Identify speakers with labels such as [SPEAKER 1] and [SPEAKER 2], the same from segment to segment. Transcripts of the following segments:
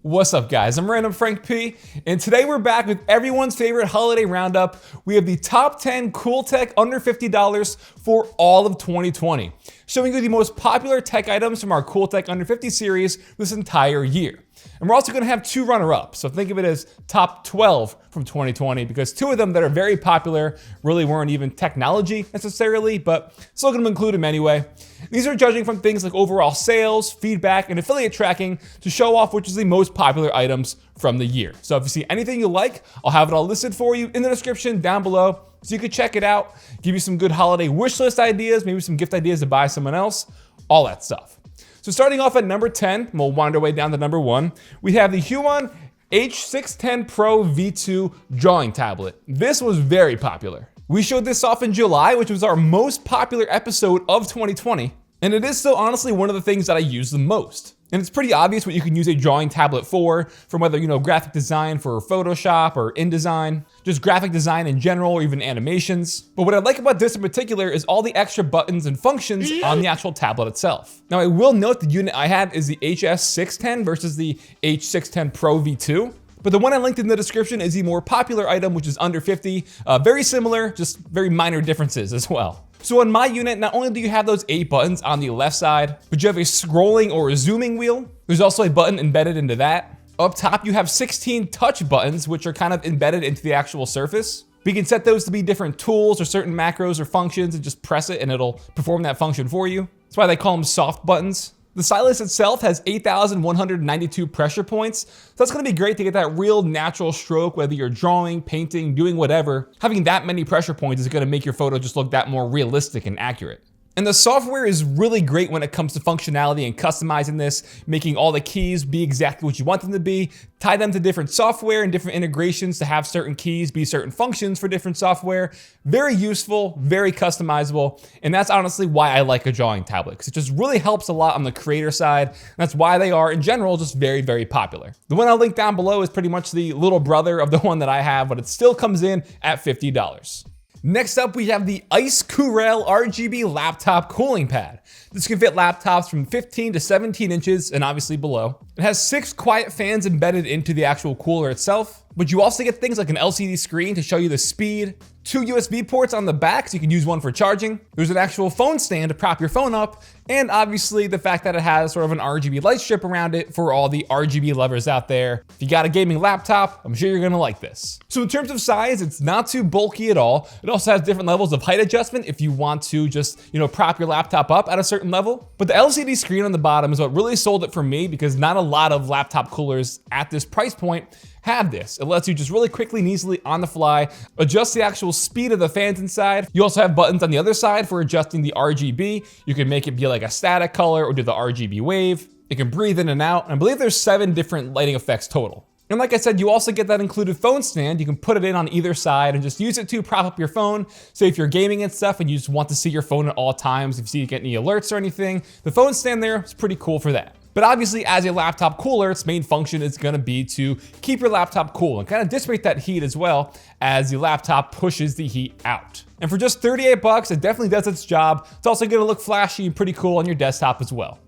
[SPEAKER 1] What's up, guys? I'm Random Frank P, and today we're back with everyone's favorite holiday roundup. We have the top 10 cool tech under $50 for all of 2020, showing you the most popular tech items from our Cool Tech Under 50 series this entire year. And we're also going to have two runner-ups, so think of it as top 12 from 2020, because two of them that are very popular really weren't even technology necessarily, but still going to include them anyway. These are judging from things like overall sales, feedback, and affiliate tracking to show off which is the most popular items from the year. So if you see anything you like, I'll have it all listed for you in the description down below, so you can check it out, give you some good holiday wish list ideas, maybe some gift ideas to buy someone else, all that stuff. So starting off at number 10, we'll wind our way down to number 1, we have the Human H610 Pro V2 drawing tablet. This was very popular. We showed this off in July, which was our most popular episode of 2020, and it is still honestly one of the things that I use the most. And it's pretty obvious what you can use a drawing tablet for, from whether, graphic design for Photoshop or InDesign, just graphic design in general, or even animations. But what I like about this in particular is all the extra buttons and functions on the actual tablet itself. Now I will note the unit I have is the HS610 versus the H610 Pro V2. But the one I linked in the description is the more popular item, which is under 50. Very similar, just very minor differences as well. So on my unit, not only do you have those 8 buttons on the left side, but you have a scrolling or a zooming wheel. There's also a button embedded into that. Up top, you have 16 touch buttons, which are kind of embedded into the actual surface. We can set those to be different tools or certain macros or functions and just press it and it'll perform that function for you. That's why they call them soft buttons. The stylus itself has 8,192 pressure points, so that's going to be great to get that real natural stroke, whether you're drawing, painting, doing whatever. Having that many pressure points is going to make your photo just look that more realistic and accurate. And the software is really great when it comes to functionality and customizing this, making all the keys be exactly what you want them to be, tie them to different software and different integrations to have certain keys be certain functions for different software. Very useful, very customizable, and that's honestly why I like a drawing tablet, because it just really helps a lot on the creator side, and that's why they are, in general, just very, very popular. The one I'll link down below is pretty much the little brother of the one that I have, but it still comes in at $50. Next up, we have the Ice Cool RGB laptop cooling pad. This can fit laptops from 15 to 17 inches and obviously below. It has 6 quiet fans embedded into the actual cooler itself, but you also get things like an LCD screen to show you the speed, 2 USB ports on the back so you can use one for charging. There's an actual phone stand to prop your phone up, and obviously the fact that it has sort of an RGB light strip around it for all the RGB lovers out there. If you got a gaming laptop, I'm sure you're gonna like this. So in terms of size, it's not too bulky at all. It also has different levels of height adjustment if you want to just, prop your laptop up at a certain level. But the LCD screen on the bottom is what really sold it for me, because not a lot of laptop coolers at this price point have this. It lets you just really quickly and easily on the fly adjust the actual speed of the fans inside. You also have buttons on the other side for adjusting the RGB. You can make it be like a static color or do the RGB wave. It can breathe in and out. And I believe there's 7 different lighting effects total. And like I said, you also get that included phone stand. You can put it in on either side and just use it to prop up your phone. Say if you're gaming and stuff and you just want to see your phone at all times, if you see you get any alerts or anything, the phone stand there is pretty cool for that. But obviously, as a laptop cooler, its main function is gonna be to keep your laptop cool and kind of dissipate that heat as well as the laptop pushes the heat out. And for just 38 bucks, it definitely does its job. It's also gonna look flashy and pretty cool on your desktop as well.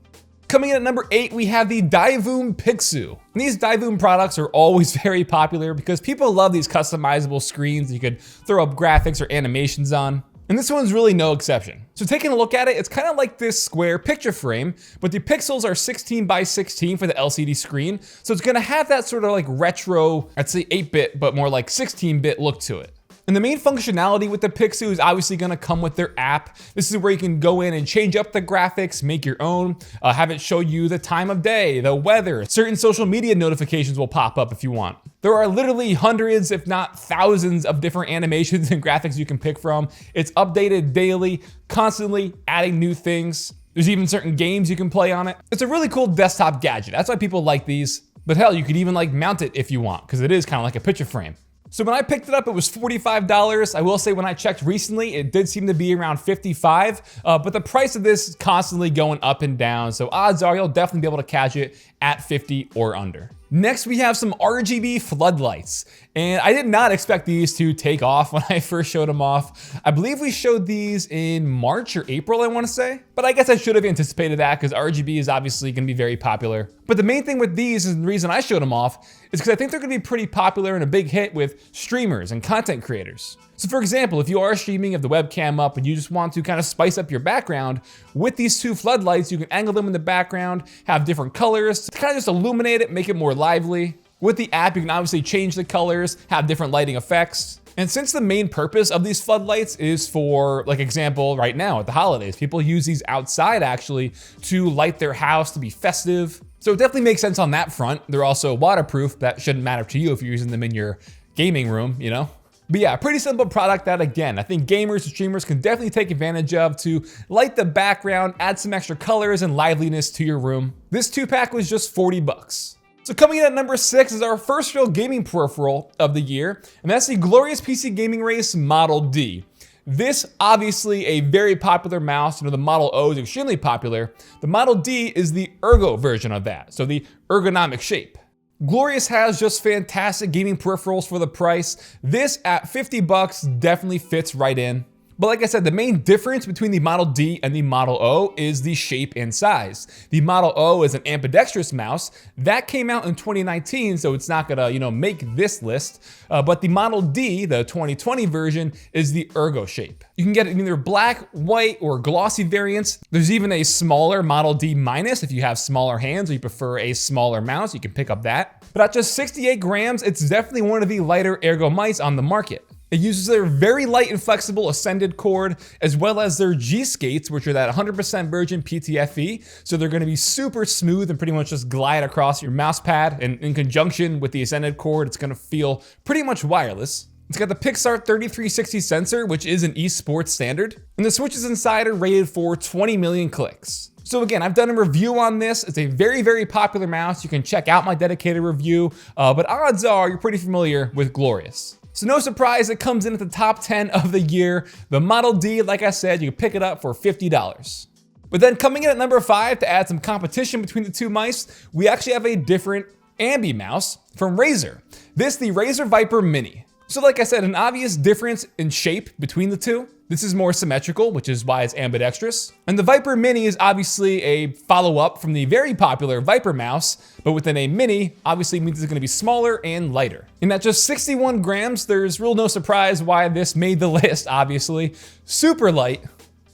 [SPEAKER 1] Coming in at number 8, we have the Divoom Pixoo. And these Divoom products are always very popular because people love these customizable screens you could throw up graphics or animations on. And this one's really no exception. So taking a look at it, it's kind of like this square picture frame, but the pixels are 16 by 16 for the LCD screen. So it's gonna have that sort of like retro, I'd say 8-bit, but more like 16-bit look to it. And the main functionality with the Pixoo is obviously gonna come with their app. This is where you can go in and change up the graphics, make your own, have it show you the time of day, the weather. Certain social media notifications will pop up if you want. There are literally hundreds, if not thousands, of different animations and graphics you can pick from. It's updated daily, constantly adding new things. There's even certain games you can play on it. It's a really cool desktop gadget. That's why people like these. But hell, you could even mount it if you want, because it is kind of like a picture frame. So when I picked it up, it was $45. I will say when I checked recently, it did seem to be around $55, but the price of this is constantly going up and down. So odds are you'll definitely be able to catch it at $50 or under. Next, we have some RGB floodlights. And I did not expect these to take off when I first showed them off. I believe we showed these in March or April, I want to say. But I guess I should have anticipated that because RGB is obviously going to be very popular. But the main thing with these, and the reason I showed them off, is because I think they're going to be pretty popular and a big hit with streamers and content creators. So for example, if you are streaming, have the webcam up, and you just want to kind of spice up your background, with these two floodlights, you can angle them in the background, have different colors, to kind of just illuminate it, make it more lively. With the app, you can obviously change the colors, have different lighting effects. And since the main purpose of these floodlights is for, like example, right now at the holidays, people use these outside actually to light their house, to be festive. So it definitely makes sense on that front. They're also waterproof. That shouldn't matter to you if you're using them in your gaming room, you know? But yeah, pretty simple product that, again, I think gamers and streamers can definitely take advantage of to light the background, add some extra colors and liveliness to your room. This 2-pack was just 40 bucks. So coming in at number 6 is our first real gaming peripheral of the year, and that's the glorious PC gaming race Model D. This, obviously a very popular mouse. You know, the Model O is extremely popular. The Model D is the ergo version of that, so the ergonomic shape. Glorious has just fantastic gaming peripherals for the price. This at 50 bucks definitely fits right in. But like I said, the main difference between the Model D and the Model O is the shape and size. The Model O is an ambidextrous mouse. That came out in 2019, so it's not gonna, you know, make this list. But the Model D, the 2020 version, is the ergo shape. You can get it in either black, white, or glossy variants. There's even a smaller Model D minus if you have smaller hands or you prefer a smaller mouse, you can pick up that. But at just 68 grams, it's definitely one of the lighter ergo mice on the market. It uses their very light and flexible Ascended cord, as well as their G-skates, which are that 100% virgin PTFE. So they're gonna be super smooth and pretty much just glide across your mouse pad. And in conjunction with the Ascended cord, it's gonna feel pretty much wireless. It's got the Pixar 3360 sensor, which is an esports standard. And the switches inside are rated for 20 million clicks. So again, I've done a review on this. It's a very, very popular mouse. You can check out my dedicated review, but odds are you're pretty familiar with Glorious. So no surprise, it comes in at the top 10 of the year. The Model D, like I said, you can pick it up for $50. But then coming in at number 5 to add some competition between the two mice, we actually have a different ambi mouse from Razer. This, the Razer Viper Mini. So like I said, an obvious difference in shape between the two. This is more symmetrical, which is why it's ambidextrous. And the Viper Mini is obviously a follow-up from the very popular Viper mouse, but within a Mini, obviously means it's gonna be smaller and lighter. And at just 61 grams, there's real no surprise why this made the list, obviously. Super light.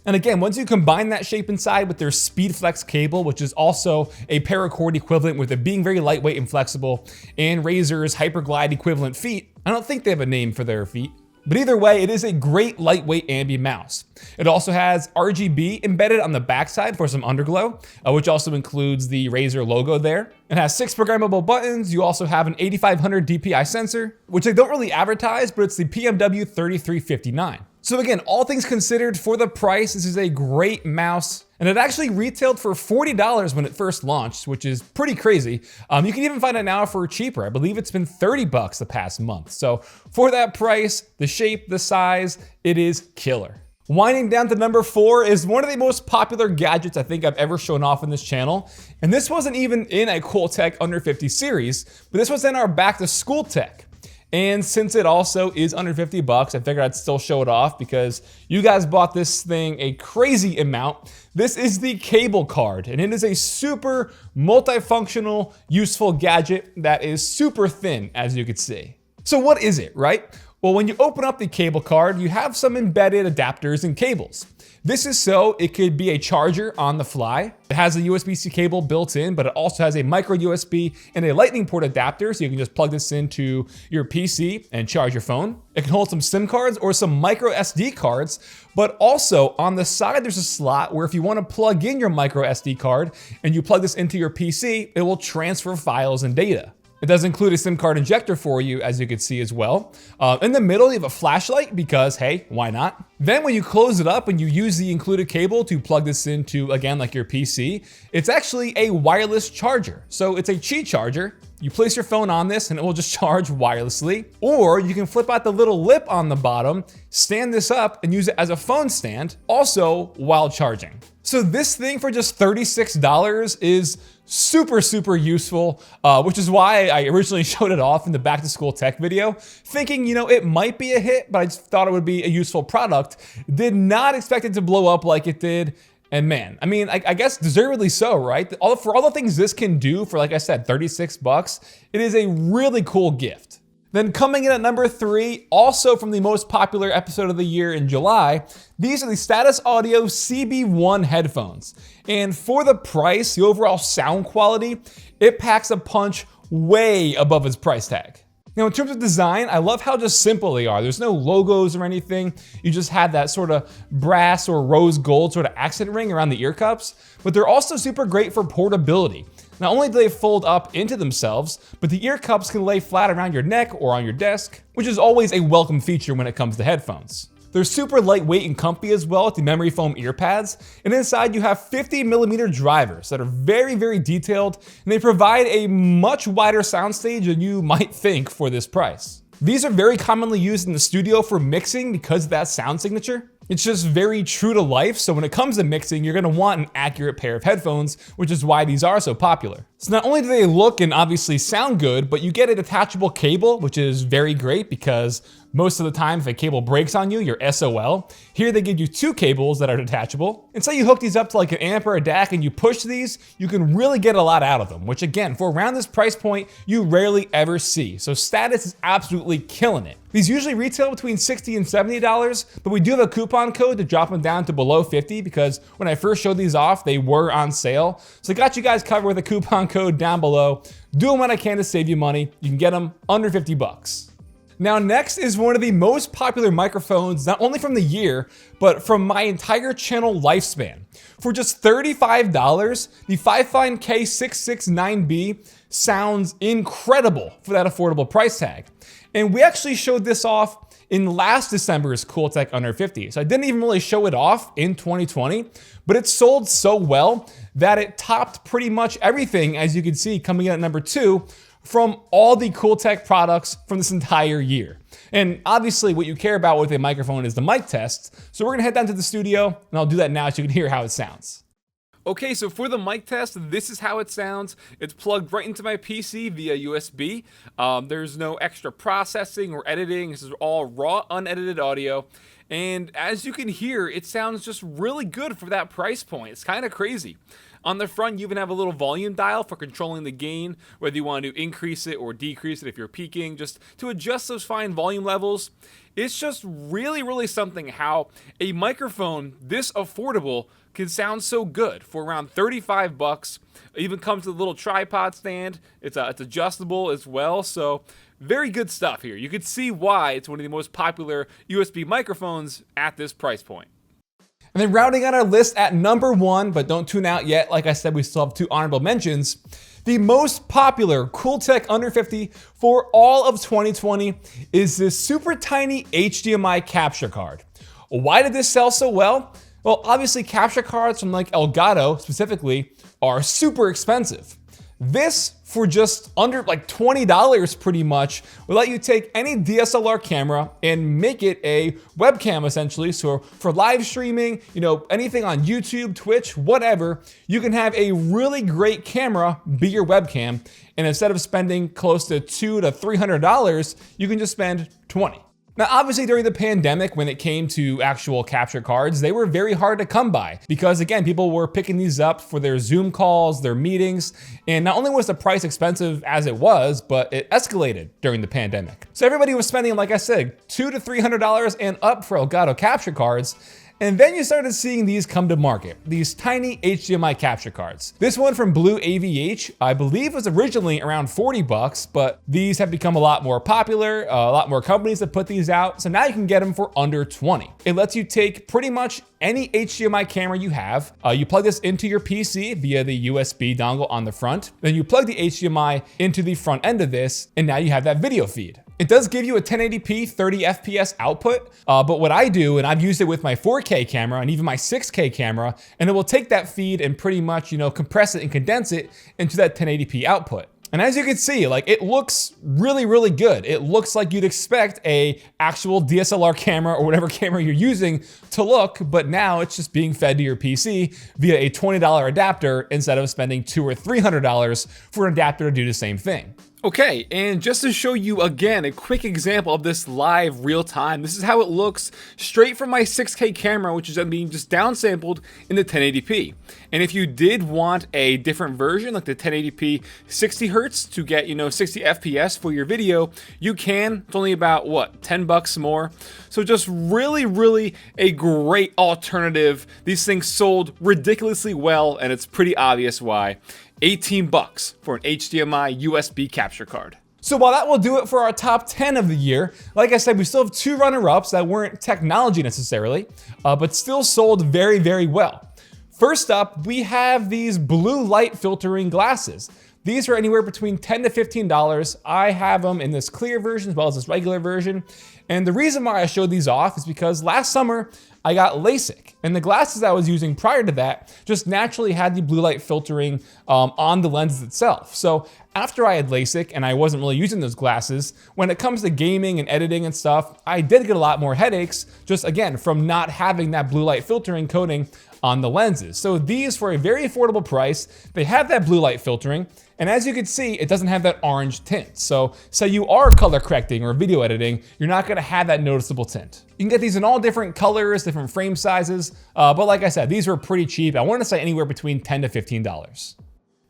[SPEAKER 1] And again, once you combine that shape inside with their SpeedFlex cable, which is also a paracord equivalent with it being very lightweight and flexible, and Razer's Hyperglide equivalent feet, I don't think they have a name for their feet. But either way, it is a great lightweight ambi mouse. It also has RGB embedded on the backside for some underglow, which also includes the Razer logo there. It has 6 programmable buttons. You also have an 8500 DPI sensor, which they don't really advertise, but it's the PMW 3359. So again, all things considered, for the price, this is a great mouse. And it actually retailed for $40 when it first launched, which is pretty crazy. You can even find it now for cheaper. I believe it's been 30 bucks the past month. So for that price, the shape, the size, it is killer. Winding down to number 4 is one of the most popular gadgets I think I've ever shown off in this channel. And this wasn't even in a Cool Tech Under 50 series, but this was in our Back to School Tech. And since it also is under 50 bucks, I figured I'd still show it off because you guys bought this thing a crazy amount. This is the cable card, and it is a super multifunctional, useful gadget that is super thin, as you can see. So what is it, right? Well, when you open up the cable card, you have some embedded adapters and cables. This is so it could be a charger on the fly. It has a USB-C cable built in, but it also has a micro USB and a lightning port adapter, so you can just plug this into your PC and charge your phone. It can hold some SIM cards or some micro SD cards, but also on the side there's a slot where if you want to plug in your micro SD card and you plug this into your PC, it will transfer files and data. It does include a SIM card injector for you, as you can see as well. In the middle, you have a flashlight because, hey, why not? Then when you close it up and you use the included cable to plug this into, again, like your PC, it's actually a wireless charger. So it's a Qi charger. You place your phone on this and it will just charge wirelessly. Or you can flip out the little lip on the bottom, stand this up and use it as a phone stand, also while charging. So this thing for just $36 is super useful, which is why I originally showed it off in the back to school tech video, thinking, it might be a hit, but I just thought it would be a useful product. Did not expect it to blow up like it did. And man, I mean, I guess deservedly so, right? For all the things this can do for, like I said, $36, it is a really cool gift. Then coming in at number 3, also from the most popular episode of the year in July, these are the Status Audio CB1 headphones. And for the price, the overall sound quality, it packs a punch way above its price tag. Now, in terms of design, I love how just simple they are. There's no logos or anything. You just have that sort of brass or rose gold sort of accent ring around the ear cups, but they're also super great for portability. Not only do they fold up into themselves, but the ear cups can lay flat around your neck or on your desk, which is always a welcome feature when it comes to headphones. They're super lightweight and comfy as well with the memory foam ear pads, and inside you have 50mm drivers that are very detailed, and they provide a much wider soundstage than you might think for this price. These are very commonly used in the studio for mixing because of that sound signature. It's just very true to life, so when it comes to mixing, you're gonna want an accurate pair of headphones, which is why these are so popular. So not only do they look and obviously sound good, but you get a detachable cable, which is very great because most of the time if a cable breaks on you, you're SOL. Here they give you 2 cables that are detachable. And so you hook these up to like an amp or a DAC and you push these, you can really get a lot out of them, which again, for around this price point, you rarely ever see. So Status is absolutely killing it. These usually retail between $60 and $70, but we do have a coupon code to drop them down to below $50 because when I first showed these off, they were on sale. So I got you guys covered with a coupon code down below. Doing what I can to save you money. You can get them under $50. Now next is one of the most popular microphones, not only from the year, but from my entire channel lifespan. For just $35, the Fifine K669B sounds incredible for that affordable price tag. And we actually showed this off in last December's Cool Tech Under 50. So I didn't even really show it off in 2020, but it sold so well that it topped pretty much everything, as you can see, coming in at number 2 from all the Cool Tech products from this entire year. And obviously what you care about with a microphone is the mic test. So we're gonna head down to the studio and I'll do that now so you can hear how it sounds. Okay, so for the mic test, this is how it sounds. It's plugged right into my PC via USB. There's no extra processing or editing. This is all raw, unedited audio. And as you can hear, it sounds just really good for that price point. It's kind of crazy. On the front, you even have a little volume dial for controlling the gain, whether you want to increase it or decrease it if you're peaking, just to adjust those fine volume levels. It's just really something how a microphone this affordable can sound so good for around $35. It even comes with a little tripod stand. It's adjustable as well, so very good stuff here. You can see why it's one of the most popular USB microphones at this price point. And then rounding out our list at number 1, but don't tune out yet. Like I said, we still have 2 honorable mentions. The most popular Cool Tech Under 50 for all of 2020 is this super tiny HDMI capture card. Why did this sell so well? Well, obviously capture cards from like Elgato specifically are super expensive. This, for just under like $20 pretty much, will let you take any DSLR camera and make it a webcam essentially. So for live streaming, anything on YouTube, Twitch, whatever, you can have a really great camera be your webcam. And instead of spending close to $200 to $300, you can just spend $20. Now, obviously during the pandemic, when it came to actual capture cards, they were very hard to come by because again, people were picking these up for their Zoom calls, their meetings, and not only was the price expensive as it was, but it escalated during the pandemic. So everybody was spending, like I said, $200 to $300 and up for Elgato capture cards. And then you started seeing these come to market, these tiny HDMI capture cards. This one from Blue AVH, I believe was originally around $40, but these have become a lot more popular, a lot more companies that put these out, so now you can get them for under $20. It lets you take pretty much any HDMI camera you have, you plug this into your PC via the USB dongle on the front, then you plug the HDMI into the front end of this, and now you have that video feed. It does give you a 1080p 30 FPS output, but what I do, and I've used it with my 4K camera and even my 6K camera, and it will take that feed and pretty much, compress it and condense it into that 1080p output. And as you can see, like it looks really, really good. It looks like you'd expect a actual DSLR camera or whatever camera you're using to look, but now it's just being fed to your PC via a $20 adapter instead of spending $200 or $300 for an adapter to do the same thing. Okay, and just to show you again a quick example of this live real time, this is how it looks straight from my 6K camera, which is being just downsampled in the 1080p. And if you did want a different version, like the 1080p 60 hertz to get, 60 FPS for your video, you can. It's only about, what, 10 bucks more. So just really, really a great alternative. These things sold ridiculously well, and it's pretty obvious why. 18 bucks for an HDMI USB capture card. So while that will do it for our top 10 of the year, like I said, we still have 2 runner-ups that weren't technology necessarily, but still sold very, very well. First up, we have these blue light filtering glasses. These are anywhere between $10 to $15. I have them in this clear version as well as this regular version. And the reason why I showed these off is because last summer I got LASIK, and the glasses I was using prior to that just naturally had the blue light filtering on the lenses itself. So after I had LASIK and I wasn't really using those glasses, when it comes to gaming and editing and stuff, I did get a lot more headaches just again from not having that blue light filtering coating on the lenses. So these, for a very affordable price, they have that blue light filtering. And as you can see, it doesn't have that orange tint. So say you are color correcting or video editing, you're not gonna have that noticeable tint. You can get these in all different colors, different frame sizes. But like I said, these were pretty cheap. I want to say anywhere between $10 to $15.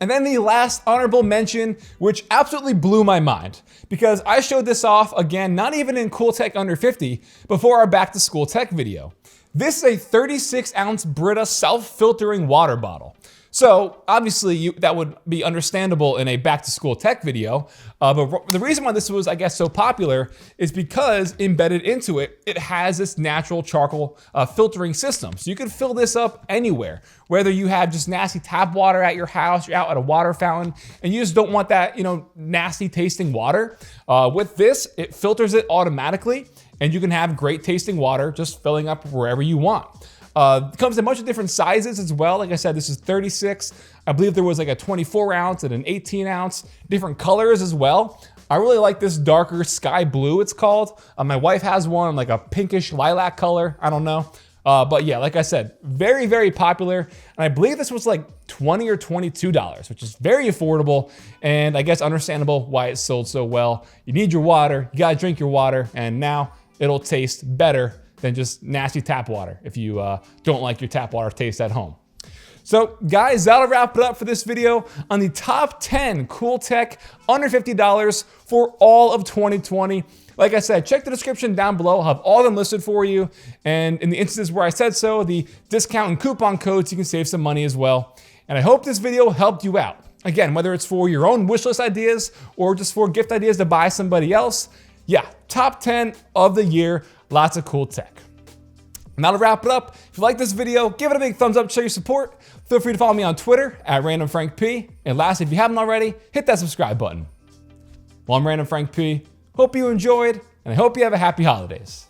[SPEAKER 1] And then the last honorable mention, which absolutely blew my mind, because I showed this off again, not even in Cool Tech Under 50, before our back to school tech video. This is a 36 ounce Brita self-filtering water bottle. So obviously that would be understandable in a back to school tech video, but the reason why this was, I guess, so popular is because embedded into it, it has this natural charcoal filtering system. So you can fill this up anywhere, whether you have just nasty tap water at your house, you're out at a water fountain, and you just don't want that, nasty tasting water. With this, it filters it automatically, and you can have great tasting water just filling up wherever you want. It comes in a bunch of different sizes as well. Like I said, this is 36. I believe there was like a 24 ounce and an 18 ounce, different colors as well. I really like this darker sky blue, it's called. My wife has one, like a pinkish lilac color. I don't know. But yeah, like I said, very, very popular. And I believe this was like $20 or $22, which is very affordable. And I guess understandable why it sold so well. You need your water, you gotta drink your water, and now it'll taste better than just nasty tap water if you don't like your tap water taste at home. So guys, that'll wrap it up for this video on the top 10 cool tech under $50 for all of 2020. Like I said, check the description down below. I'll have all of them listed for you. And in the instances where I said so, the discount and coupon codes, you can save some money as well. And I hope this video helped you out. Again, whether it's for your own wish list ideas or just for gift ideas to buy somebody else, yeah, top 10 of the year. Lots of cool tech. And that'll wrap it up. If you like this video, give it a big thumbs up to show your support. Feel free to follow me on Twitter at randomfrankp. And lastly, if you haven't already, hit that subscribe button. Well, I'm Random Frank P. Hope you enjoyed, and I hope you have a happy holidays.